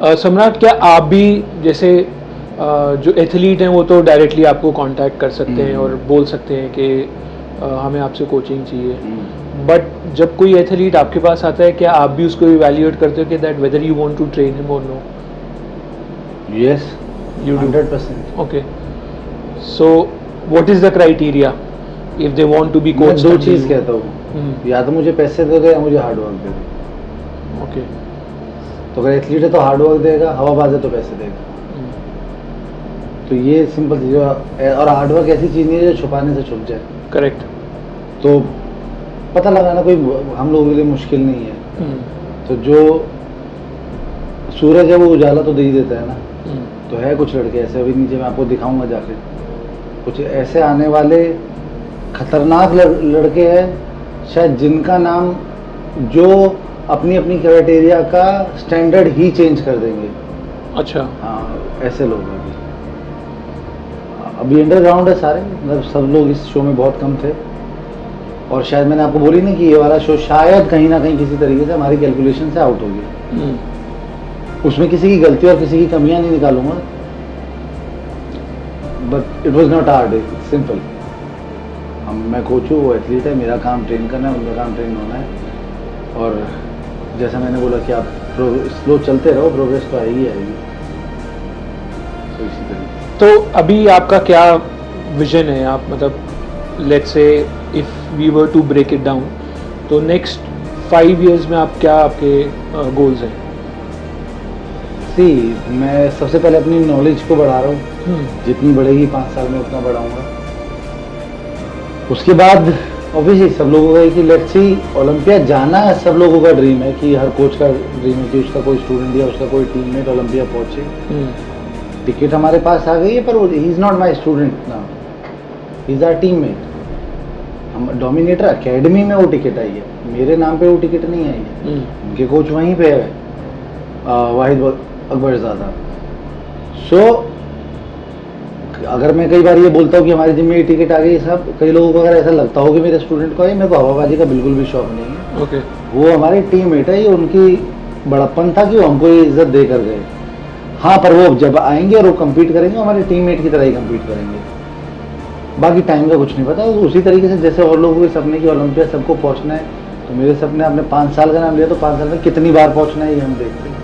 सम्राट, क्या आप भी जैसे जो एथलीट हैं वो तो डायरेक्टली आपको कांटेक्ट कर सकते हैं और बोल सकते हैं कि हमें आपसे कोचिंग चाहिए, बट जब कोई एथलीट आपके पास आता है क्या आप भी उसको इवैल्यूएट करते हो कि that whether you want to train him और no? Yes, You do. 100%। Okay. So, what is the criteria if they want to be मैं coached? दो under चीज़ you? कहता हूँ, या तो मुझे पैसे दे दो या मुझे हार्ड वर्क दे दो। Okay. तो अगर एथलीट है तो हार्ड वर्क देगा, हवाबाज है तो पैसे देगा। तो ये सिंपल चीज़ है। और हार्ड वर्क ऐसी चीज़ नहीं है जो छुपाने से छुप जाए। Correct. तो पता लगाना कोई हम लोगों के लिए मुश्किल नहीं है। तो जो सूरज है वो उजाला तो दे ही देता है ना। तो है कुछ लड़के ऐसे, अभी नीचे मैं आपको दिखाऊंगा जाके, कुछ ऐसे आने वाले खतरनाक लड़के हैं शायद जिनका नाम जो अपनी अपनी क्राइटेरिया का स्टैंडर्ड ही चेंज कर देंगे। अच्छा। हाँ, ऐसे लोग हैं अभी अंडरग्राउंड है सारे, मतलब सब लोग इस शो में बहुत कम थे। और शायद मैंने आपको बोली ना कि ये वाला शो शायद कहीं ना कहीं किसी तरीके से हमारी कैलकुलेशन से आउट हो गया। उसमें किसी की गलती और किसी की कमियां नहीं निकालूंगा, but it was not hard, simple. मैं कोच हूँ, वो एथलीट है, मेरा काम ट्रेन करना है, उनका काम ट्रेन होना है। और जैसा मैंने बोला कि आप स्लो चलते रहो, प्रोग्रेस तो आएगी आएगी। तो इसी तरीके। तो अभी आपका क्या विजन है? आप मतलब let's say if we were to break it down, तो नेक्स्ट 5 years में आप क्या आपके गोल्स हैं? मैं सबसे पहले अपनी नॉलेज को बढ़ा रहा हूँ, जितनी बढ़ेगी 5 साल में उतना बढ़ाऊंगा। उसके बाद ऑब्वियसली सब लोगों का है कि लेट्स सी, ओलंपिया जाना सब लोगों का ड्रीम है, कि हर कोच का ड्रीम है कि उसका कोई स्टूडेंट या उसका कोई टीममेट ओलंपिया पहुंचे। टिकट हमारे पास आ गई है, पर he is not my student ना, ही इज आवर टीममेट। हम डोमिनेटर अकेडमी में वो टिकट आई है, मेरे नाम पे वो टिकट नहीं आई है। उनके कोच वहीं पे है, वाहिद अकबरज़ादा। सो अगर मैं कई बार ये बोलता हूँ कि हमारे जिम में ये टिकट आ गई, सब कई लोगों को अगर ऐसा लगता हो कि मेरे स्टूडेंट को है, मेरे को हवाबाजी का बिल्कुल भी शौक नहीं है। Okay. वो हमारे टीममेट है, ये उनकी बड़प्पन था कि वो हमको ये इज्जत दे कर गए। हाँ, पर वो जब आएंगे और वो कम्पीट करेंगे, हमारे टीममेट की तरह ही कम्पीट करेंगे। बाकी टाइम का कुछ नहीं पता। उसी तरीके से जैसे और लोगों के सपने की ओलंपिया सबको पहुँचना है, तो मेरे सपने, आपने 5 साल का नाम लिया, तो 5 साल में कितनी बार पहुँचना है ये हम देखते हैं।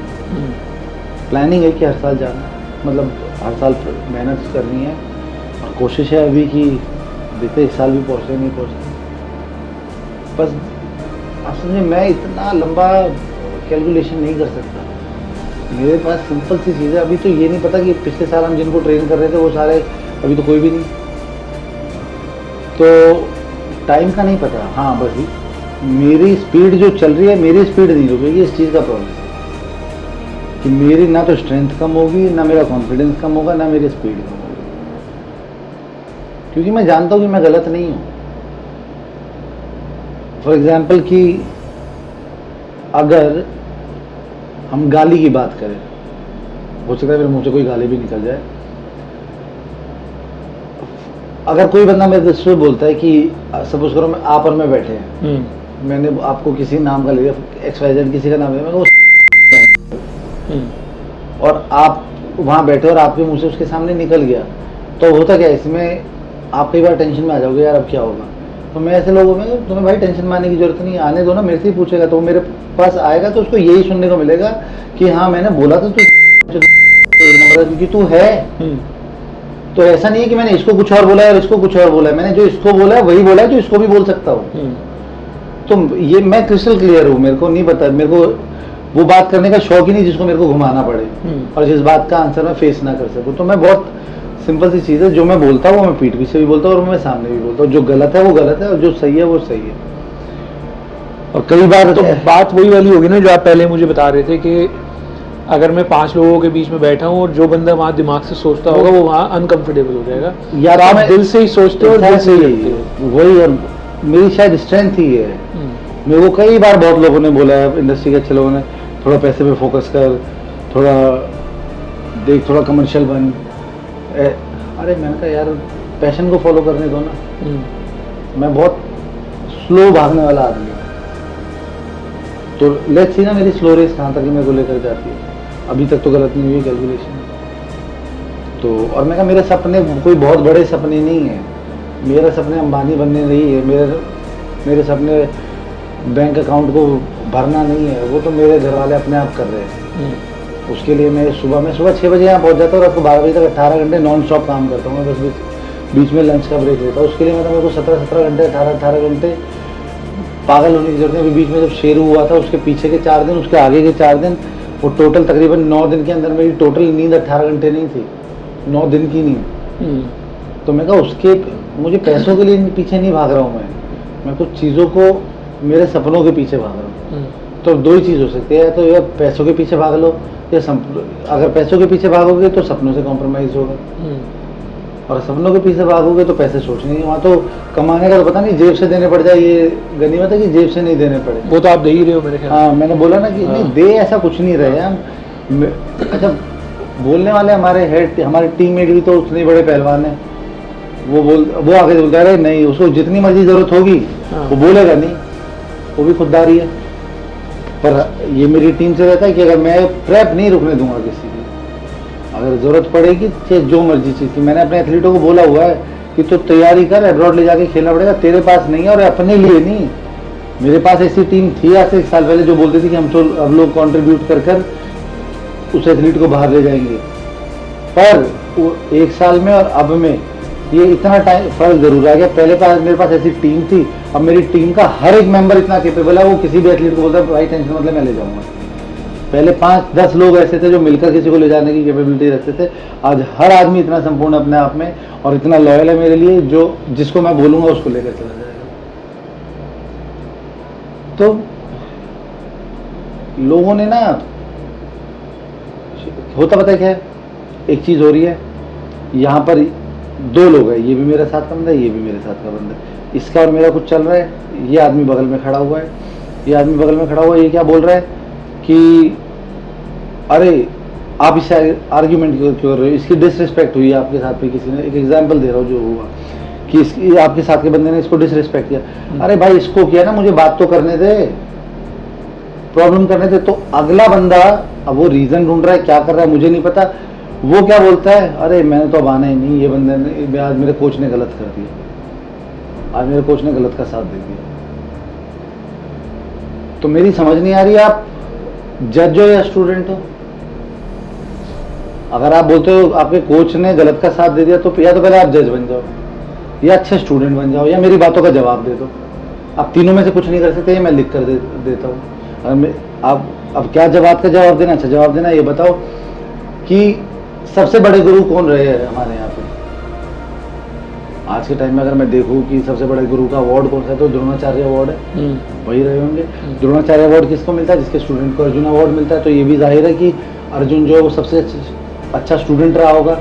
प्लानिंग है कि हर साल जाना, मतलब हर साल मेहनत करनी है, और कोशिश है अभी कि देखते इस साल भी पहुँचते नहीं पहुँचते। बस आप समझे, मैं इतना लंबा कैलकुलेशन नहीं कर सकता। मेरे पास सिंपल सी चीज़ है। अभी तो ये नहीं पता कि पिछले साल हम जिनको ट्रेन कर रहे थे वो सारे अभी तो कोई भी नहीं, तो टाइम का नहीं पता। हाँ, बस मेरी स्पीड जो चल रही है, मेरी स्पीड नहीं रुकेगी, इस चीज़ का प्रॉब्लम है कि मेरी ना तो स्ट्रेंथ कम होगी, ना मेरा कॉन्फिडेंस कम होगा, ना मेरी स्पीड कम होगी, क्योंकि मैं जानता हूँ कि मैं गलत नहीं हूँ। फॉर एग्जाम्पल कि अगर हम गाली की बात करें, हो सकता है मेरे मुंह से कोई गाली भी निकल जाए। अगर कोई बंदा मेरे से बोलता है कि सपोज करो मैं आप और मैं बैठे हैं, मैंने आपको किसी नाम का लिया, XYZ किसी का नाम लिया, मैं और आप वहाँ बैठे और आपके मुंह से उसके सामने निकल गया, तो होता क्या, इसमें आप कई बार टेंशन में आ जाओगे, यार अब क्या होगा। तो मैं ऐसे लोगों में, तुम्हें भाई टेंशन में आने की जरूरत नहीं, आने दो ना, मेरे से ही पूछेगा, तो मेरे पास आएगा तो उसको यही सुनने को मिलेगा कि हाँ मैंने बोला था क्योंकि तू है। तो ऐसा नहीं है कि मैंने इसको कुछ और बोला है और इसको कुछ और बोला है, मैंने जो इसको बोला है वही बोला है जो इसको भी बोल सकता हूँ। तो ये मैं क्रिस्टल क्लियर हूँ, मेरे को नहीं पता, मेरे को वो बात करने का शौक ही नहीं जिसको मेरे को घुमाना पड़े और जिस बात का आंसर मैं फेस ना कर सकूं। तो मैं बहुत सिंपल सी चीज़ है, जो मैं बोलता हूँ वो मैं पीठ पीछे भी बोलता हूँ और मैं सामने भी बोलता हूँ। जो गलत है वो गलत है और जो सही है वो सही है। और कई बार तो बात वही वाली होगी ना जो आप पहले मुझे बता रहे थे कि अगर मैं 5 लोगों के बीच में बैठा हूँ और जो बंदा वहाँ दिमाग से सोचता होगा वो वहाँ अनकंफर्टेबल हो जाएगा, या तो आप दिल से ही सोचते हो और दिल से ही करते हो। वही, और मेरी शायद स्ट्रेंथ ही है। मेरे को कई बार बहुत लोगों ने बोला है, इंडस्ट्री के अच्छे लोगों ने, थोड़ा पैसे पे फोकस कर, थोड़ा देख, थोड़ा कमर्शियल बन। अरे मैंने कहा यार पैशन को फॉलो करने दो ना। मैं बहुत स्लो भागने वाला आदमी हूँ, तो लेट्स सी ना मेरी स्लो रेस कहाँ तक मेरे को लेकर जाती है। अभी तक तो गलत नहीं हुई कैलकुलेशन। तो और मैं कहा मेरे सपने कोई बहुत बड़े सपने नहीं है, मेरे सपने अंबानी बनने नहीं है, मेरे सपने बैंक अकाउंट को भरना नहीं है, वो तो मेरे घर वाले अपने आप कर रहे हैं। उसके लिए मैं सुबह 6 बजे यहाँ पहुँच जाता हूँ, रात को 12 बजे तक 18 घंटे नॉन स्टॉप काम करता हूँ। मैं बस बीच में लंच का ब्रेक लेता हूँ। उसके लिए मतलब मेरे को 17 घंटे 18 घंटे पागल होने की जरूरत है। अभी बीच में जब शेरू हुआ था उसके पीछे के 4 दिन, उसके आगे के 4 दिन, वो टोटल तकरीबन 9 दिन के अंदर मेरी टोटल नींद 18 घंटे नहीं थी, 9 दिन की नींद। तो मैं कहा उसके मुझे पैसों के लिए पीछे नहीं भाग रहा हूँ, मैं कुछ चीज़ों को मेरे सपनों के पीछे भाग रहा हूँ। तो 2 ही चीज़ हो सकती है, या तो या पैसों के पीछे भाग लो, या अगर पैसों के पीछे भागोगे तो सपनों से कॉम्प्रोमाइज़ होगा, और सपनों के पीछे भागोगे तो पैसे सोचने वहाँ तो कमाने का तो पता नहीं, जेब से देने पड़ जाए, ये गनीमत है कि जेब से नहीं देने पड़े। वो तो आप दे ही रहे हो मेरे ख्याल। हाँ, मैंने बोला ना कि नहीं दे, ऐसा कुछ नहीं रहे हम। अच्छा, बोलने वाले हमारे हेड, हमारे टीममेट भी तो उतने बड़े पहलवान हैं, वो आगे बोलता है नहीं, उसको जितनी मर्जी जरूरत होगी वो बोलेगा नहीं, वो भी खुददारी है। पर ये मेरी टीम से रहता है कि अगर मैं प्रेप नहीं रुकने दूंगा किसी की, अगर जरूरत पड़ेगी चाहे जो मर्जी चीज़ की। मैंने अपने एथलीटों को बोला हुआ है कि तो तैयारी कर, अब्रॉड ले जाके खेलना पड़ेगा, तेरे पास नहीं है, और अपने लिए नहीं। मेरे पास ऐसी टीम थी आज से 1 साल पहले जो बोलती थी कि हम तो अब लोग कॉन्ट्रीब्यूट कर उस एथलीट को बाहर ले जाएंगे, पर वो 1 साल में और अब में ये इतना टाइम फर्क जरूर आ गया। पहले मेरे पास ऐसी टीम थी, अब मेरी टीम का हर एक मेंबर इतना केपेबल है, वो किसी भी एथलीट को बोलता है भाई टेंशन मतलब मैं ले जाऊंगा। पहले 5-10 लोग ऐसे थे जो मिलकर किसी को ले जाने की कैपेबिलिटी रखते थे, आज हर आदमी इतना संपूर्ण अपने आप में और इतना लॉयल है मेरे लिए, जो जिसको मैं बोलूंगा उसको लेकर चला जाएगा। तो लोगों ने ना, होता पता क्या है, एक चीज हो रही है, यहाँ पर 2 लोग हैं, ये भी मेरे साथ का बंदा है, ये भी मेरे साथ का बंदा है, इसका और मेरा कुछ चल रहा है, ये आदमी बगल में खड़ा हुआ है, ये क्या बोल रहा है कि अरे आप इससे आर्ग्यूमेंट क्यों कर रहे हो, इसकी डिसरिस्पेक्ट हुई आपके साथ में, किसी ने, एक एग्जांपल दे रहा हूँ जो हुआ कि इसकी आपके साथ के बंदे ने इसको डिसरिस्पेक्ट किया। अरे भाई इसको किया ना, मुझे बात तो करने दे, प्रॉब्लम करने दे। तो अगला बंदा अब वो रीजन ढूंढ रहा है, क्या कर रहा है मुझे नहीं पता, वो क्या बोलता है, अरे मैंने तो अब आना ही नहीं, ये बंदे ने आज मेरे कोच ने गलत कर दिया, आज मेरे कोच ने गलत का साथ दे दिया। तो मेरी समझ नहीं आ रही, आप जज हो या स्टूडेंट हो? अगर आप बोलते हो आपके कोच ने गलत का साथ दे दिया, तो या तो पहले आप जज बन जाओ, या अच्छे स्टूडेंट बन जाओ, या मेरी बातों का जवाब दे दो। आप तीनों में से कुछ नहीं कर सकते, ये मैं लिख कर देता हूँ। आप अब क्या जवाब का जवाब देना, अच्छा जवाब देना, ये बताओ कि सबसे बड़े गुरु कौन रहे हैं हमारे यहाँ पे आज के टाइम में? अगर मैं देखूं कि सबसे बड़े गुरु का अवार्ड कौन सा है, तो द्रोणाचार्य अवार्ड है, वही रहे होंगे। द्रोणाचार्य अवार्ड किसको मिलता है? जिसके स्टूडेंट को अर्जुन अवार्ड मिलता है। तो ये भी जाहिर है कि अर्जुन जो है वो सबसे अच्छा स्टूडेंट रहा होगा।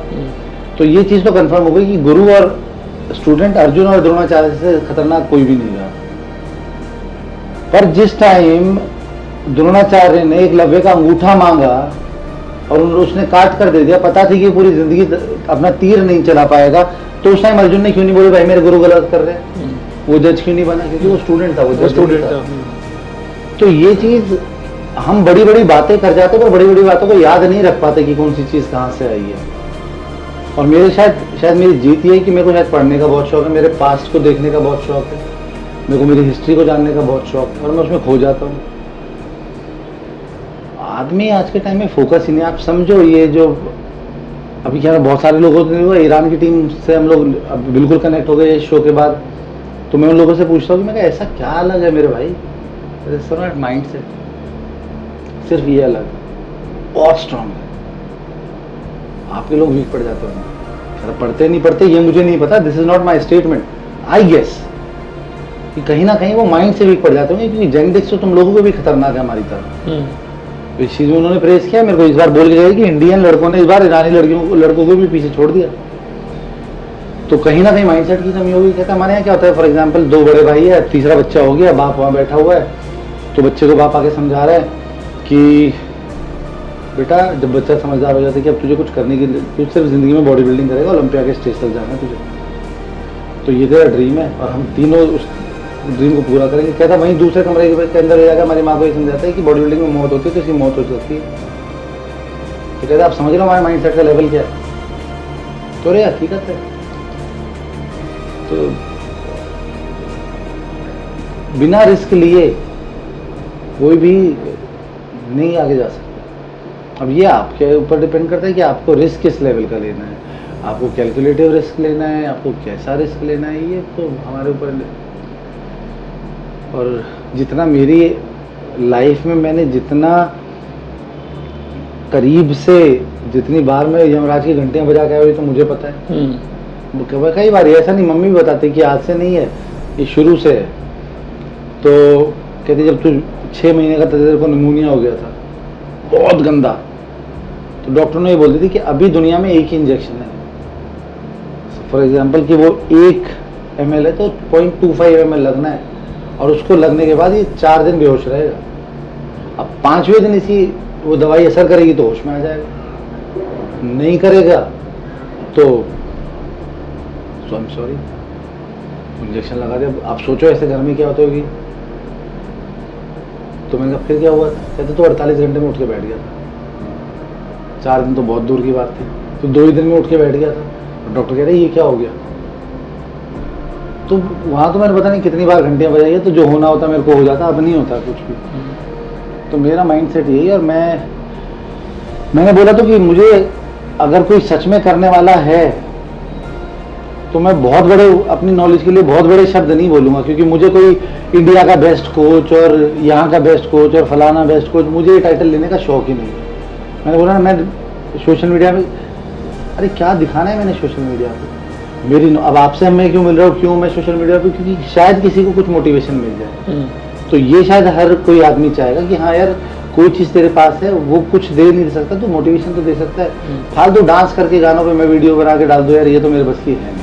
तो ये चीज़ तो कंफर्म हो गई कि गुरु और स्टूडेंट, अर्जुन और द्रोणाचार्य से खतरनाक कोई भी नहीं रहा। पर जिस टाइम द्रोणाचार्य ने एकलव्य का अंगूठा मांगा और उसने काट कर दे दिया, पता थी कि पूरी जिंदगी अपना तीर नहीं चला पाएगा, तो उस टाइम अर्जुन ने क्यों नहीं बोले भाई मेरे गुरु गलत कर रहे हैं? वो जज क्यों नहीं बना? क्योंकि वो स्टूडेंट था, वो स्टूडेंट था। तो ये चीज हम बड़ी बड़ी बातें कर जाते पर बड़ी बड़ी बातों को याद नहीं रख पाते कि कौन सी चीज कहाँ से आई है। और मेरे शायद मेरी जीत ये है कि मेरे को शायद पढ़ने का बहुत शौक है, मेरे पास्ट को देखने का बहुत शौक है, मेरे को मेरी हिस्ट्री को जानने का बहुत शौक है, और मैं उसमें खो जाता हूँ। आदमी आज के टाइम में फोकस ही नहीं। आप समझो, ये जो अभी क्या बहुत सारे लोगों ने ईरान की टीम से हम लोग बिल्कुल कनेक्ट हो गए इस शो के बाद। तो मैं उन लोगों से पूछता हूँ कि मैं ऐसा क्या अलग है मेरे भाई? माइंड से सिर्फ ये अलग, बहुत स्ट्रांग है। आपके लोग वीक पड़ जाते हैं, पढ़ते नहीं पढ़ते ये मुझे नहीं पता, this is not my statement, I guess कि कहीं ना कहीं वो माइंड से वीक पड़ जाते होंगे, क्योंकि जेनेटिक्स तो तुम लोगों को भी खतरनाक है हमारी तरह। इस चीज में उन्होंने प्रेस किया, मेरे को इस बार बोल के गए कि इंडियन लड़कों ने इस बार ईरानी लड़कों को भी पीछे छोड़ दिया। तो कहीं ना कहीं माइंडसेट की कमी होगी। कहता हमारे यहाँ क्या होता है, फॉर एग्जांपल 2 बड़े भाई है, तीसरा बच्चा हो गया, बाप वहाँ बैठा हुआ है, तो बच्चे को बाप आके समझा रहा है कि बेटा जब बच्चा समझदार हो जाता है कि अब तुझे कुछ करने की, तुझ सिर्फ जिंदगी में बॉडी बिल्डिंग करेगा, ओलंपिया के स्टेज तक जाना है तुझे, तो ये तेरा ड्रीम है और हम तीनों उस ड्रीम को पूरा करेंगे। कहता वहीं दूसरे कमरे के अंदर जाकर हमारी माँ को ये समझाता है कि बॉडी बिल्डिंग में मौत होती है तो इसकी मौत हो सकती है। तो कहते आप समझ रहे हो हमारे माइंडसेट का लेवल क्या है? तो रे हकीकत है। तो बिना रिस्क लिए कोई भी नहीं आगे जा सकता। अब ये आपके ऊपर डिपेंड करता है कि आपको रिस्क किस लेवल का लेना है, आपको कैलकुलेटिव रिस्क लेना है, आपको कैसा रिस्क लेना है, ये तो हमारे ऊपर। और जितना मेरी लाइफ में मैंने जितना करीब से जितनी बार मैं यमराज की घंटियां बजा के आया तो मुझे पता है। कई बार ऐसा नहीं, मम्मी भी बताती कि आज से नहीं है, ये शुरू से है। तो कहती जब तू 6 महीने का तेरे को निमोनिया हो गया था बहुत गंदा, तो डॉक्टर ने ये बोल दी थी कि अभी दुनिया में एक ही इंजेक्शन है। फॉर एग्जाम्पल कि वो 1 ml है तो 0.25 ml लगना है, और उसको लगने के बाद ये 4 दिन बेहोश रहेगा। अब 5वें दिन इसी वो दवाई असर करेगी तो होश में आ जाएगा, नहीं करेगा तो आई एम सॉरी, इंजेक्शन लगा दिया। आप सोचो ऐसे घर में क्या होती होगी। तो मैंने कहा फिर क्या हुआ? कहते तो 48 घंटे में उठ के बैठ गया था। 4 दिन तो बहुत दूर की बात थी, तो 2 ही दिन में उठ के बैठ गया था। डॉक्टर कह रहे ये क्या हो गया? तो वहाँ तो मैंने पता नहीं कितनी बार घंटियाँ बजाई है, तो जो होना होता मेरे को हो जाता, अब नहीं होता कुछ भी। तो मेरा माइंडसेट यही है। और मैंने बोला तो कि मुझे अगर कोई सच में करने वाला है तो मैं बहुत बड़े, अपनी नॉलेज के लिए बहुत बड़े शब्द नहीं बोलूँगा, क्योंकि मुझे कोई इंडिया का बेस्ट कोच और यहाँ का बेस्ट कोच और फलाना बेस्ट कोच, मुझे ये टाइटल लेने का शौक ही नहीं है। मैंने बोला ना, मैं सोशल मीडिया पे, अरे क्या दिखाना है मैंने सोशल मीडिया पे? मेरी अब आपसे मैं क्यों मिल रहा हूँ, क्यों मैं सोशल मीडिया पे? क्योंकि शायद किसी को कुछ मोटिवेशन मिल जाए। तो ये शायद हर कोई आदमी चाहेगा कि हाँ यार कोई चीज़ तेरे पास है, वो कुछ दे नहीं सकता तो मोटिवेशन तो दे सकता है। फालतू डांस करके गानों पे मैं वीडियो बना के डाल दूँ यार, ये तो मेरे बस की है नहीं,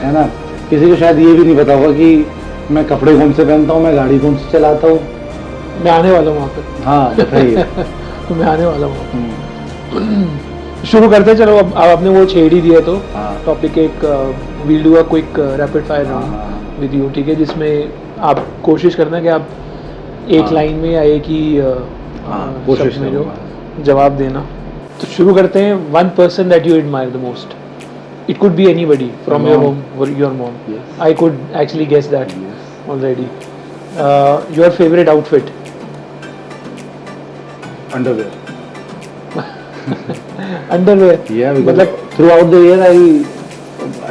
है ना। किसी को शायद ये भी नहीं पता होगा कि मैं कपड़े कौन से पहनता हूँ, मैं गाड़ी कौन सी चलाता हूँ। मैं आने वाला हूँ वहाँ पे। हाँ बताइए। तो मैं आने वाला हूँ। शुरू करते हैं, चलो। अब आपने वो छेड़ ही दिया तो टॉपिक एक we'll do a quick rapid fire round with you, ठीक है, जिसमें आप कोशिश करना कि आप एक लाइन में या एक ही कोशिश में जो जवाब देना। तो शुरू करते हैं। 1 person that you admire the most. It could be anybody from your home or your mom. Yes. I could actually guess that Yes. already. Your favorite outfit? Underwear. Underwear. Yeah, because मतलब throughout the year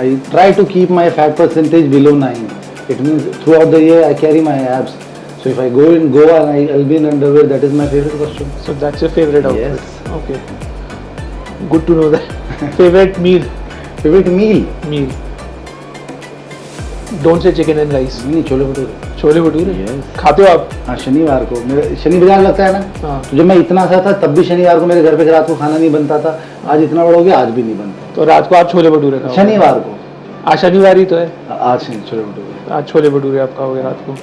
I try to keep my fat percentage below 9. It means throughout the year I carry my abs. So if I go in Goa and I'll be in underwear, that is my favorite costume. so that's your favorite outfit. Yes. Okay. Good to know that. Favorite meal? Favorite meal? Meal. Don't say chicken and rice. नहीं, chole bhature. Chole bhature? Yes. खाते हो आप? हाँ, शनिवार को मेरे शनि बाजार लगता है ना। हाँ। तो जब मैं इतना सा था तब भी शनिवार को मेरे घर पे रात को खाना नहीं बनता था। आज इतना बड़ा हो गया, आज भी नहीं बनता। तो रात को आप छोले भटूरे खाओ? शनिवार को। आज शनिवार ही तो है। आज नहीं, छोले भटूरे। आज छोले भटूरे आप खाओगे रात को।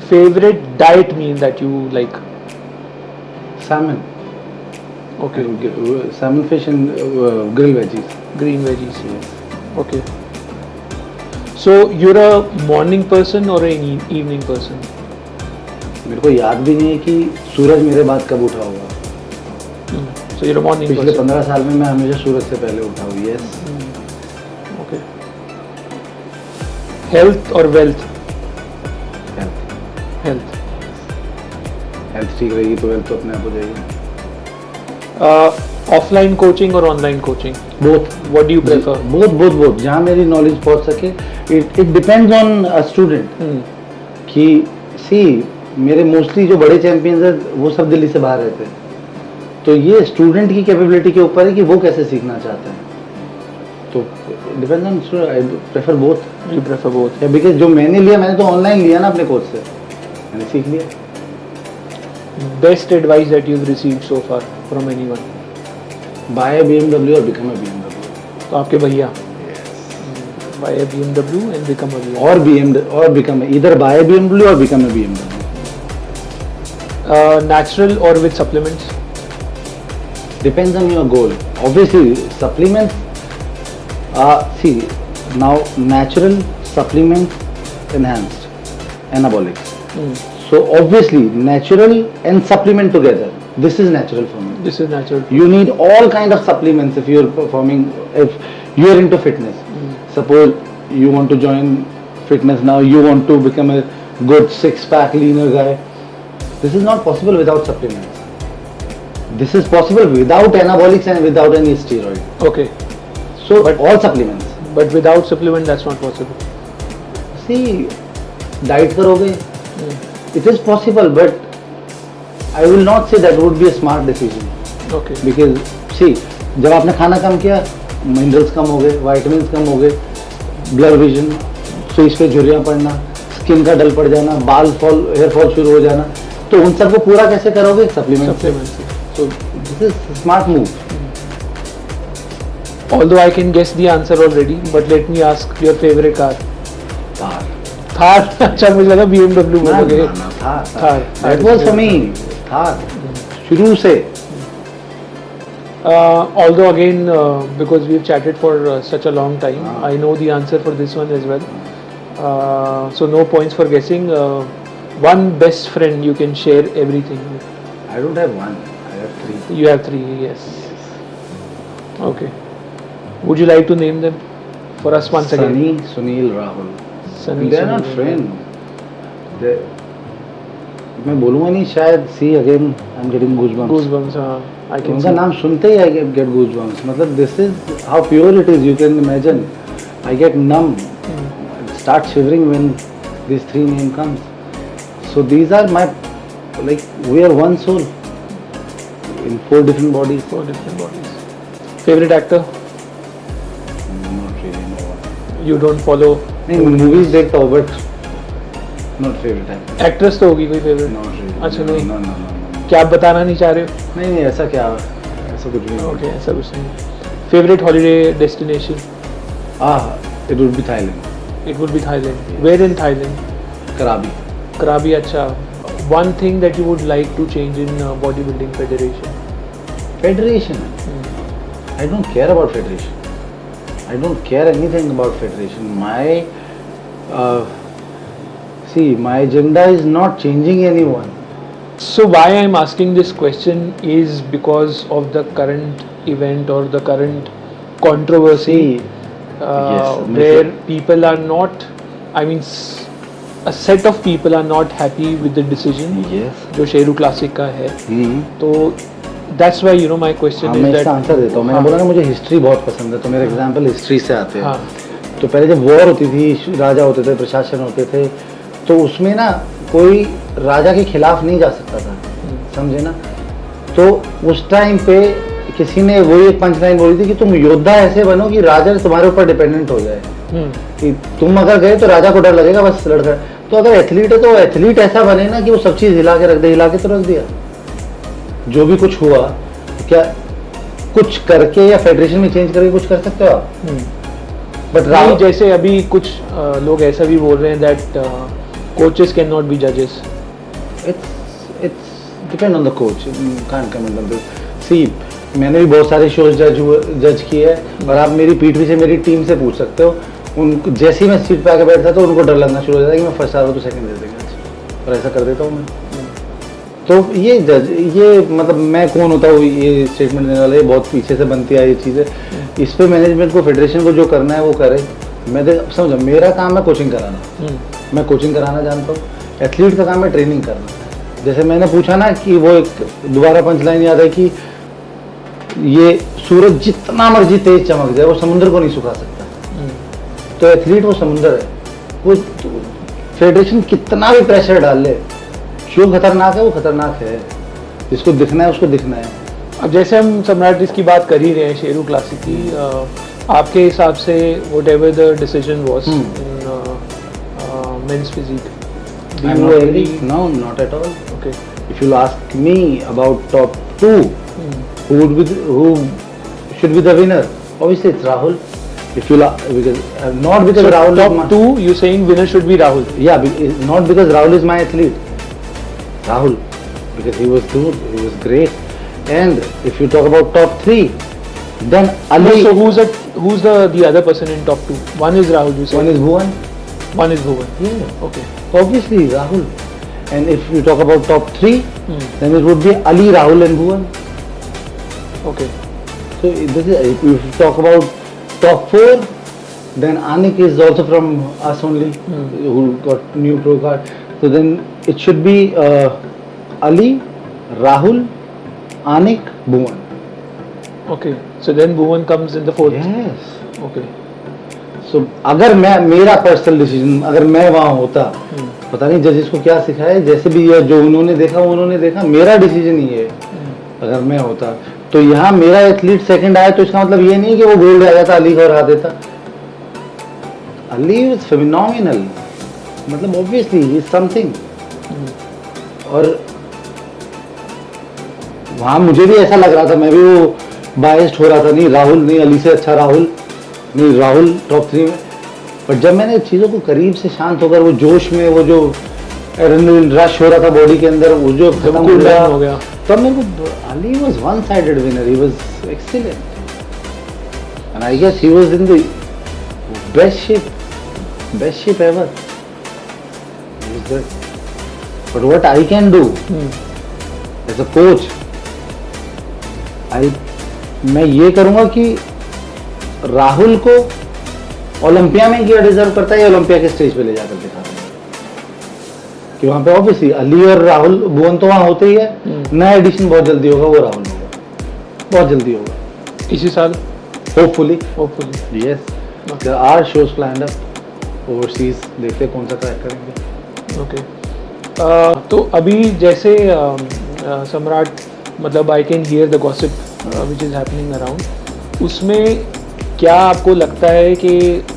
Favourite diet meal that you like? Salmon. Okay. Salmon fish and grilled veggies. Green veggies. Okay. So you're a morning person or an evening person? मेरे को याद भी नहीं है कि सूरज मेरे बाद कब उठा होगा। So you're a morning पिछले person. 15 साल में मैं हमेशा सूरज से पहले उठा हूँ। Yes. Okay. Health or wealth? Health. Health. Health ठीक रहेगी तो wealth तो अपने आप हो जाएगी। Offline coaching or online coaching? Both. What do you prefer? Both. जहाँ मेरी नॉलेज पहुँच सके। It depends on a student. कि सी मेरे मोस्टली जो बड़े चैंपियंस हैं वो सब दिल्ली से बाहर रहते हैं, तो ये स्टूडेंट की कैपेबिलिटी के ऊपर है कि वो कैसे सीखना चाहते हैं। तो depends on student. I prefer both. You prefer both? Because जो मैंने लिया, मैंने तो ऑनलाइन लिया ना अपने कोच से, मैंने सीख लिया। Best advice that you've received so far from anyone? Buy a BMW और become a BMW। तो आपके भैया? Buy a BMW and become a BMW. और BMW और become either buy a BMW or become a BMW। Natural or with supplements? Depends on your goal. Obviously, supplements. See, now natural supplements enhanced anabolics. So So obviously, natural and supplement together. This is natural for me. This is natural. You need all kind of supplements if you're performing, if you're into fitness. Suppose you want to join fitness now, you want to become a good six-pack leaner guy. This is not possible without supplements. This is possible without anabolics and without any steroid. Okay. So But- all supplements. But without supplement, that's not possible. See, diet करोगे, it is possible, but I will not say that would be a smart decision. Okay. Because see, जब आपने खाना कम किया, minerals कम हो गए, vitamin कम हो गए, blur vision, face पे झुर्रियाँ पड़ना, स्किन का डल पड़ जाना, बाल फॉल, हेयर फॉल शुरू हो जाना, तो उन सबको पूरा कैसे करोगे? सप्लीमेंट से। Supplements. So this is smart move. Although I can guess the answer already, but let me ask your favorite car. Thar. Thar. अच्छा मुझे लगा BMW बोलोगे. Thar. Thar. That was for me. Thar. शुरू से। Although again, because we've chatted for such a long time, Ah. I know the answer for this one as well. So no points for guessing. One best friend you can share everything with. I don't have one. I have three. You have three, yes. Okay. Would you like to name them for us once again? Sunny, Sunil, Rahul. Sunny, They are not Sunil. friends. They. मैं बोलूँगा नहीं शायद. See again, I'm getting goosebumps. Goosebumps. I can उनका see. नाम सुनते ही I get goosebumps. मतलब this is how pure it is. You can imagine. I get numb. Start shivering when these three name comes. So these are my, like we are one soul in four different bodies. Four different bodies. Favorite actor? Not really no one. You don't follow. नहीं movies देखता हूँ but not favorite है. Actress तो होगी कोई favorite? Not really. अच्छा No, नहीं. no, no, no, no. क्या आप बताना नहीं चाह रहे हो? नहीं नहीं ऐसा क्या ऐसा कुछ भी नहीं. Okay, ऐसा कुछ नहीं. Favorite holiday destination? It would be Thailand. It would be Thailand. Where in Thailand? Krabi. Krabi, अच्छा. One thing that you would like to change in bodybuilding federation? Federation. I don't care about federation. I don't care anything about federation. My agenda is not changing anyone. So why I'm asking this question is because of the current event or the current controversy Yes, where people are not, I mean, a set of people are not happy with the decision Yes. जो Sheru classic का है. तो that's why my question हाँ, is मैं that इसका answer देता हूँ. मैंने बोला ना मुझे हिस्ट्री बहुत पसंद है, तो मेरे एग्जाम्पल हिस्ट्री से आते हैं. हाँ. तो पहले जब वॉर होती थी, राजा होते थे, प्रशासन होते थे, तो उसमें ना कोई राजा के खिलाफ नहीं जा सकता था. समझे ना? तो उस टाइम पे किसी ने वही एक पंच लाइन बोली थी कि तुम योद्धा ऐसे बनो कि राजा तुम्हारे ऊपर डिपेंडेंट हो जाए, कि तुम अगर गए तो राजा को डर लगेगा बस लड़का. तो अगर एथलीट है तो एथलीट ऐसा बने ना कि वो सब चीज हिला के रख दे. हिला के तो रख दिया. जो भी कुछ हुआ, क्या कुछ करके या फेडरेशन में चेंज करके कुछ कर सकते हो आप? बट नहीं, जैसे अभी कुछ लोग ऐसा भी बोल रहे हैं that coaches can not be जजेस. it's depend on the coach. You can't comment on this. See, मैंने भी बहुत सारे शोज जज किए हैं और आप मेरी पीठ पीछे मेरी टीम से पूछ सकते हो. उनको जैसे ही मैं सीट पे आके बैठता तो उनको डर लगना शुरू हो जाता है कि मैं फर्स्ट आ रहा हूँ तो सेकंड दे देंगे, और ऐसा कर देता हूँ मैं. तो ये मतलब मैं कौन होता हूँ ये स्टेटमेंट देने वाला. ये बहुत पीछे से बनती है ये चीज़ें. इस पे मैनेजमेंट को, फेडरेशन को जो करना है वो करे. मैं समझो मेरा काम है कोचिंग कराना. मैं कोचिंग कराना जानता हूँ. एथलीट का काम है ट्रेनिंग करना. जैसे मैंने पूछा ना कि वो एक दोबारा पंच लाइन याद है कि ये सूरज जितना मर्जी तेज चमक जाए वो समुद्र को नहीं सुखा सकता. तो एथलीट वो समुद्र है. वो फेडरेशन कितना भी प्रेशर डाल ले, जो खतरनाक है वो खतरनाक है. जिसको दिखना है उसको दिखना है. अब जैसे हम सम्राट इसकी बात कर ही रहे हैं शेरू क्लासिक की, आपके हिसाब से whatever the decision was in men's physique, I'm not agree. No, not at all. Okay. If you'll ask me about top 2, who should be the winner? Obviously it's Rahul. If you'll because not because So Rahul is top 2, you saying winner should be Rahul? Yeah, not because Rahul is my athlete. Rahul, because he was good, he was great. And if you talk about top 3, then Ali. So who's the other person in top 2? One is Rahul, you said. One is Bhuvan. One is Bhuvan. Yeah. Okay. Obviously Rahul. And if you talk about top 3, then it would be Ali, Rahul and Bhuvan. Okay. So this is, if you talk about top 4, then Anik is also from us only, who got new pro card. So then it should be Ali, Rahul, Anik, Bhuvan. Okay. So then Bhuvan comes in the 4th. Yes. Okay. So अगर मैं मेरा personal decision अगर मैं वहाँ होता, पता नहीं जजेस को क्या सिखाया, जैसे भी ये जो उन्होंने देखा मेरा डिसीजन ही है। अगर मैं होता तो यहाँ मेरा एथलीट सेकंड आया तो इसका मतलब ये नहीं कि वो गोल्ड आ जाता, अली को हरा देता। अली इज फिनोमिनल, मतलब ऑब्वियसली ही इज समथिंग। और वहाँ मुझे भी ऐसा लग रहा था, मैं भी वो बायस्ड हो रहा था, नहीं राहुल नहीं, अली से अच्छा राहुल नहीं, राहुल टॉप 3 में। पर जब मैंने चीज़ों को करीब से शांत होकर वो जोश में वो जो एड्रेनलिन रश हो रहा था बॉडी के अंदर, वो जो खत्म हो गया, तब मेरे को Ali was one sided winner, he was excellent and I guess he was in the best shape ever. But what I can do as a coach, मैं ये करूंगा कि राहुल को ओलंपिया में क्या डिजर्व करता है, या ओलंपिया के स्टेज पे ले जाकर दिखा देंगे कि वहाँ पे ऑब्वियसली अली और राहुल भुवन तो वहाँ होते ही है। नया एडिशन बहुत जल्दी होगा, वो राहुल होगा, बहुत जल्दी होगा इसी साल hopefully. Yes, there are shows planned up overseas, देखते कौन सा क्रैक करेंगे। ओके। तो अभी जैसे सम्राट, मतलब I can hear the gossip which is happening around, उसमें क्या आपको लगता है कि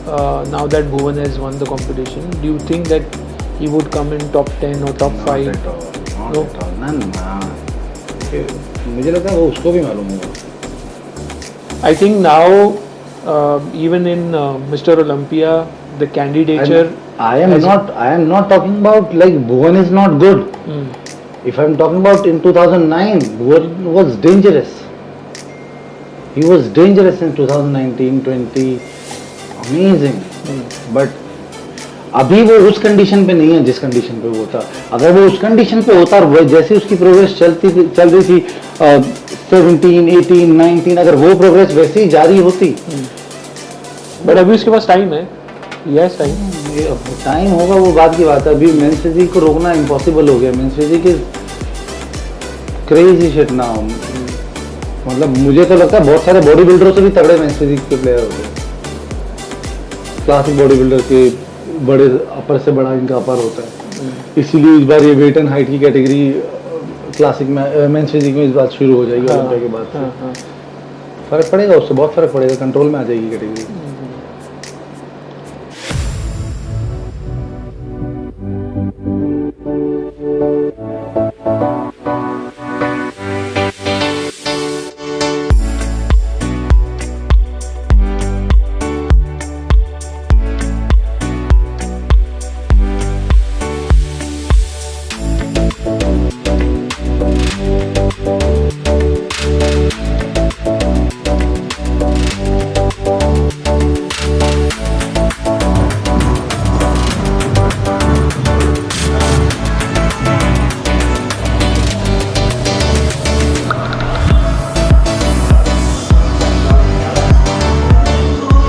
now that Bhuvan has one the competition, do you think that he would come in top 10 or top 5? No, मुझे लगता है वो उसको भी मालूम होगा। I think now even in Mr. Olympia the candidature, I am not talking about like Bhuvan is not good. If I'm talking about in 2009, Bhuvan was dangerous. He was dangerous in 2019, 20, amazing. But अभी वो उस condition पे नहीं है जिस condition पे वो था। अगर वो उस कंडीशन पे होता और जैसे उसकी प्रोग्रेस चल रही थी 17, 18, 19, अगर वो प्रोग्रेस वैसे ही जारी होती। बट अभी उसके पास टाइम है, यस टाइम होगा, वो बात की बात है। अभी मेंस फिजिक को रोकना इम्पॉसिबल हो गया। Men's physique is crazy shit now. मतलब मुझे तो लगता है बहुत सारे बॉडी बिल्डरों से भी तगड़े मेंस फिजिक के प्लेयर हो गए। क्लासिक बॉडी बिल्डर के बड़े अपर से बड़ा इनका अपर होता है, इसीलिए इस बार ये वेट एंड हाइट की कैटेगरी क्लासिक में मेंस फिजिक में इस बार शुरू हो जाएगी। ओलंपिया के बाद फर्क पड़ेगा, उससे बहुत फर्क पड़ेगा, कंट्रोल में आ जाएगी category.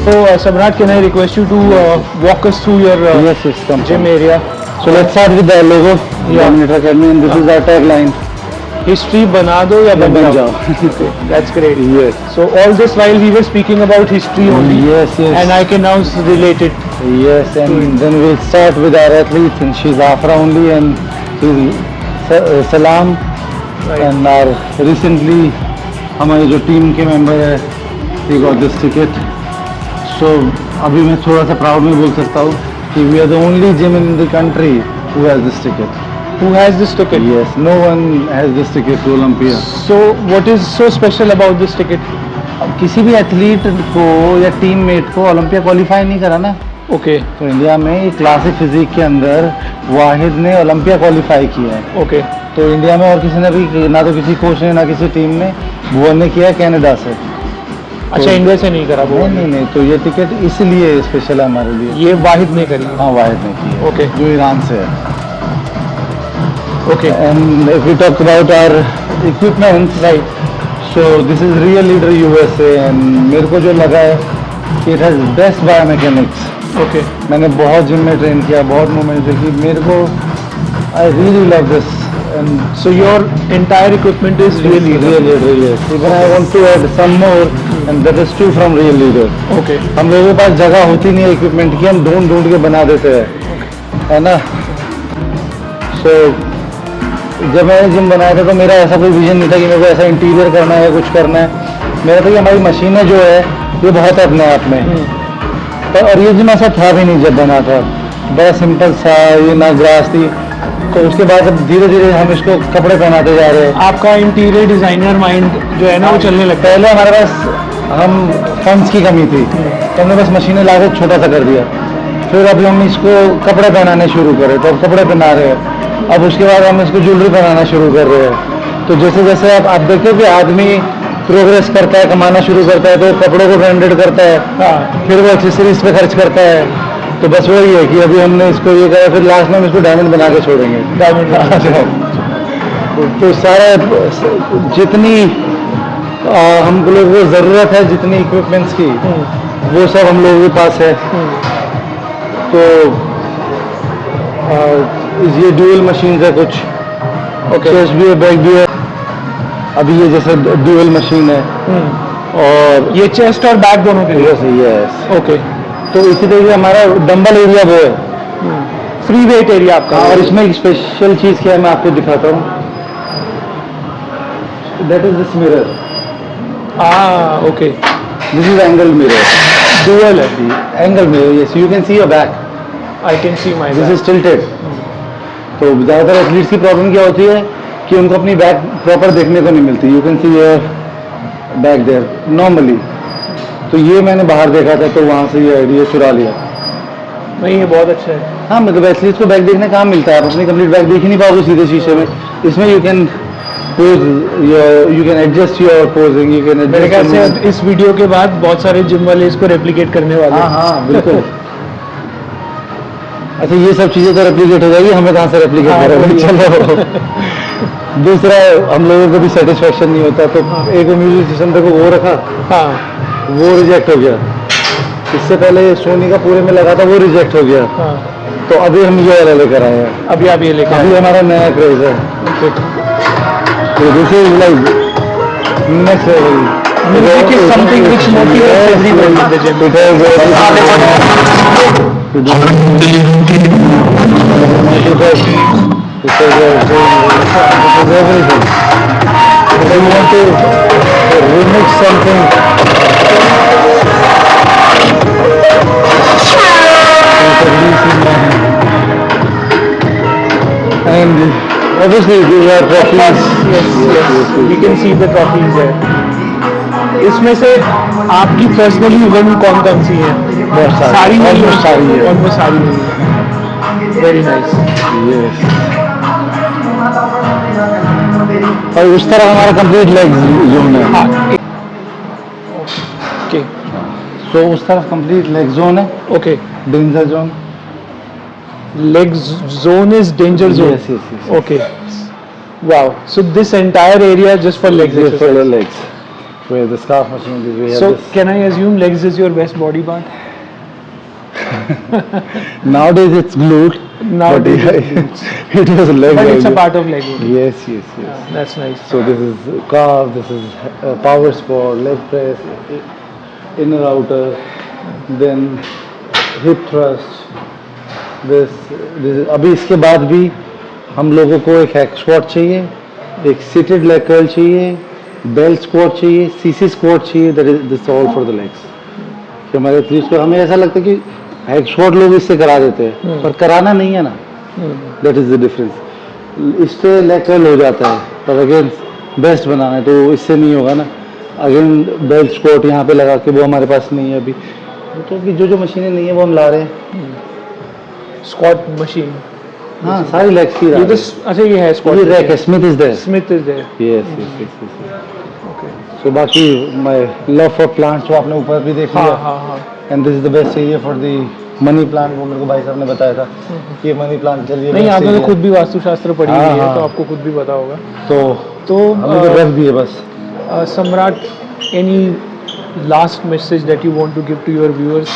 So Samrat, can I request you to walk us through your Yes, come gym area? So let's start with the logo, Dominator Academy, and this is our tagline. History बना दो या बन जाओ. That's great. Yes. So all this while we were speaking about history only. Yes. And I can now relate it. Yes, and then we'll start with our athletes, and she's Afra only, and she's Salam, and our recently हमारे जो team के member है, he got this ticket. So अभी मैं थोड़ा सा proud में बोल सकता हूँ कि we are the only gym in the country who has this ticket. Who has this ticket? Yes, no one has this ticket to Olympia. So what is so special about this ticket? अब किसी भी athlete को या teammate को Olympia qualify नहीं करा ना, Okay. तो इंडिया में ये क्लासिक फिजिक के अंदर वाहिद ने ओलंपिया क्वालिफाई किया है। Okay. तो इंडिया में और किसी ने भी, ना तो किसी कोच ने ना किसी टीम ने, भुवन ने किया कनाडा से। अच्छा, इंडिया से नहीं करा वो? नहीं, तो ये टिकट इसलिए स्पेशल है हमारे लिए। ये वाहिद ने करी? हाँ, वाहिद ने की है। Okay. जो ईरान से है। Okay. And if we talk about our equipment, Right. so this is Real Leader USA, and मेरे को जो लगा है कि it has best biomechanics. Okay. मैंने बहुत जिम में ट्रेन किया, बहुत मूवमेंट देखी, मेरे को I really love this. And So your entire equipment is really Real Leader, yes. Even I want to add some more, and that is too from Real Leader. Okay. हम लोगों के पास जगह होती नहीं है इक्विपमेंट की, हम ढूंढ ढूंढ के बना देते हैं, है ना। सो जब मैंने जिम बनाया था तो मेरा ऐसा कोई विजन नहीं था कि मेरे को ऐसा इंटीरियर करना है, कुछ करना है। मेरा था कि हमारी मशीनें जो है ये बहुत है अपने आप में। तो और ये जिम ऐसा था भी नहीं जब बना था, बड़ा सिंपल सा, ये ना ग्रास थी। तो उसके बाद अब धीरे धीरे हम इसको कपड़े पहनाते जा रहे हैं। आपका इंटीरियर डिजाइनर माइंड जो है ना वो चलने लगता है। पहले हमारे पास हम फंड्स की कमी थी, तो हमने बस मशीनें ला के छोटा सा कर दिया। फिर अभी हम इसको कपड़े पहनाने शुरू करे, तो अब कपड़े पहना रहे हैं। अब उसके बाद हम इसको ज्वेलरी पहनाना शुरू कर रहे हैं। तो जैसे जैसे आप देखते हो कि आदमी प्रोग्रेस करता है, कमाना शुरू करता है, तो कपड़ों को ब्रांडेड करता है, फिर वो एक्सेसरीज पे खर्च करता है। तो बस वही है कि अभी हमने इसको ये करा, फिर लास्ट में हम इसको डायमंड बना के छोड़ेंगे। तो सारा जितनी हम लोगों को ज़रूरत है, जितनी इक्विपमेंट्स की, वो सब हम लोगों के पास है। तो ये ड्यूअल मशीन है कुछ, चेस्ट भी है, बैक भी है। अभी ये जैसे ड्यूअल मशीन है, और ये चेस्ट और बैक दोनों के लिए। यस। ओके। तो इसी तरीके हमारा डंबल एरिया वो है, फ्री वेट एरिया आपका। और इसमें एक स्पेशल चीज़ क्या है मैं आपको दिखाता हूँ। That is this mirror. Okay. This is angle mirror, dual है। Angle mirror, yes, you can see your back, I can see my this is tilted. तो ज़्यादातर एथलीट्स की प्रॉब्लम क्या होती है कि उनको अपनी बैक प्रॉपर देखने को नहीं मिलती। You can see your back there normally. तो ये मैंने बाहर देखा था, तो वहाँ से ये आइडिया चुरा लिया। नहीं, ये बहुत अच्छा है। हाँ, मतलब एथलीट्स को बैक देखने कहाँ मिलता है, आप अपनी कंप्लीट बैक देख ही नहीं पाओगे सीधे शीशे में। इसमें you can pose, you can adjust your posing, you can मेरे ख्याल से एडजस्ट। इस वीडियो के बाद बहुत सारे जिम वाले इसको रेप्लिकेट करने वाले हाँ हैं। हाँ बिल्कुल। अच्छा, ये सब चीज़ें तो रेप्लिकेट हो जाएगी, हमें कहाँ से रेप्लिकेट हाँ, करेंगे। चलो दूसरा, हम लोगों को भी सेटिस्फेक्शन नहीं होता, तो एक म्यूजिक सिस्टम देखो वो रखा, हाँ। वो रिजेक्ट हो गया। इससे पहले सोनी का पूरे में लगा था, वो रिजेक्ट हो गया। हाँ। तो अभी हम ये वाला लेकर आए हैं। अभी आप ये लेकर अभी हमारा नया क्रेज है। तो this is like next level. Music is something which motivates everyone in the gym. Everything. If you want to remix something, and obviously these are trophies. Yes, we can see the trophies there. इसमें से आपकी personally one कौन सी है? बहुत सारी नहीं almost सारी है। ऑलमोस्ट सारी नहीं है। Very nice. Yes. और उस तरह हमारा कंप्लीट लेग जोन है। हाँ। ओके। सो उस तरफ कंप्लीट लेग जोन है, okay. Danger zone. Leg zone is danger zone. Yes, yes, yes. Okay. Wow. So this entire area just for legs Just for exercise. the legs. Where the scarf machine is, we have So this. can I assume legs is your best body part? Nowadays it's glute. Nowadays but it's it was leg. But it's a only. part of leg only. Yes, yes, yes. That's nice. So this is calf, this is power sport, leg press, inner outer, then hip thrust. this अभी इसके बाद भी हम लोगों को एक hack squat चाहिए, एक सीटेड लेग कर्ल चाहिए, बेल स्क्वाट चाहिए, सीसी स्क्वाट चाहिए। That is this all for the legs. कि हमारे एथलीट्स को, हमें ऐसा लगता है कि हैक स्क्वाट लोग इससे करा देते हैं, पर कराना नहीं है ना। That is the difference. इससे लेग कर्ल हो जाता है, पर अगेन बेस्ट बनाना है तो इससे नहीं होगा ना। अगेन बेल स्क्वाट यहाँ पे लगा के, वो हमारे पास नहीं है अभी। तो कि जो मशीनें नहीं है वो हम ला रहे हैं। Squat machine. हाँ, सारी लेग्स की ये तो अच्छा ये है squat. ये रैक है, Smith is there. Smith is there. Yes yes yes. Okay. So बाकी माय लव फॉर प्लांट्स जो आपने ऊपर भी देख हाँ लिया। हाँ हाँ. And this is the best area for the money plant. वो मेरे को भाई साहब ने बताया था कि मनी प्लांट चलिए नहीं, आपने तो खुद भी वास्तुशास्त्र पढ़ी हुई है, हाँ। तो आपको खुद भी पता होगा। तो हमें तो रख दिए बस। सम्राट, any last message that you want to give to your viewers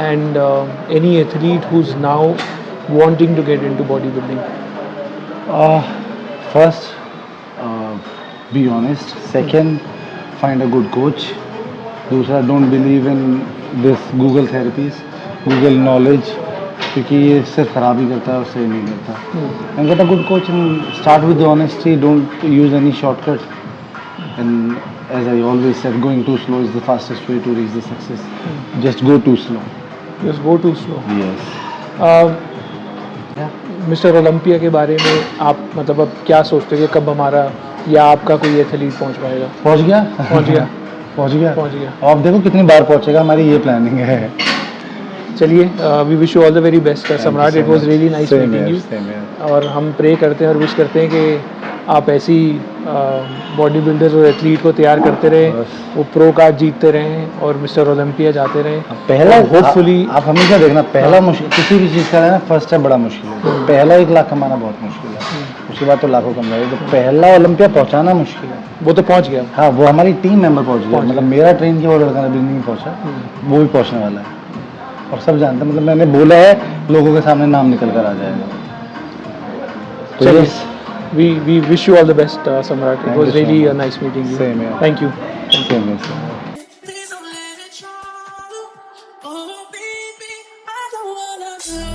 and any athlete who's now wanting to get into bodybuilding? First, be honest. Second, find a good coach. दूसरा, don't believe in this Google therapies, Google knowledge, क्योंकि ये सिर्फ खराब ही करता है और सही नहीं करता। And get a good coach and start with the honesty. Don't use any shortcut. And as I always said, going too slow is the fastest way to reach the success. Just go too slow. Just go too slow. Yes. Mister Olympia के बारे में आप मतलब अब क्या सोचते हैं कि कब हमारा या आपका कोई एथलीट पहुंच पाएगा? पहुंच गया। पहुंच गया। पहुंच गया। पहुंच गया। आप देखो कितनी बार पहुंचेगा, हमारी ये प्लानिंग है। चलिए, we wish you all the very best Samrat. It was really nice meeting you, और हम प्रे करते हैं और विश करते हैं कि आप ऐसी बॉडी बिल्डर और एथलीट को तैयार करते रहें, वो प्रो कार्ड जीतते रहें और मिस्टर ओलंपिया जाते रहें। पहला होपफुली आप हमेशा देखना, पहला मुश्किल किसी भी चीज़ का है ना, फर्स्ट स्टेप बड़ा मुश्किल है। तो पहला 1 लाख कमाना बहुत मुश्किल है, उसके बाद तो लाखों कम जाएगा। तो पहला ओलंपिया पहुंचाना मुश्किल है। वो तो पहुंच गया। हाँ, वो हमारी टीम मेंबर पहुंच गया। मतलब मेरा ट्रेन किया वो लड़का अभी नहीं पहुंचा, वो भी पहुंचने वाला है। और सब जानते हैं, मतलब मैंने बोला है, लोगों के सामने नाम निकल कर आ जाएगा। तो yes, we wish you all the best, Samrat. It Thank was you so really a much. nice meeting you. Same here. Thank you. same here, same here. Please don't let it show. Oh, baby, I don't wanna do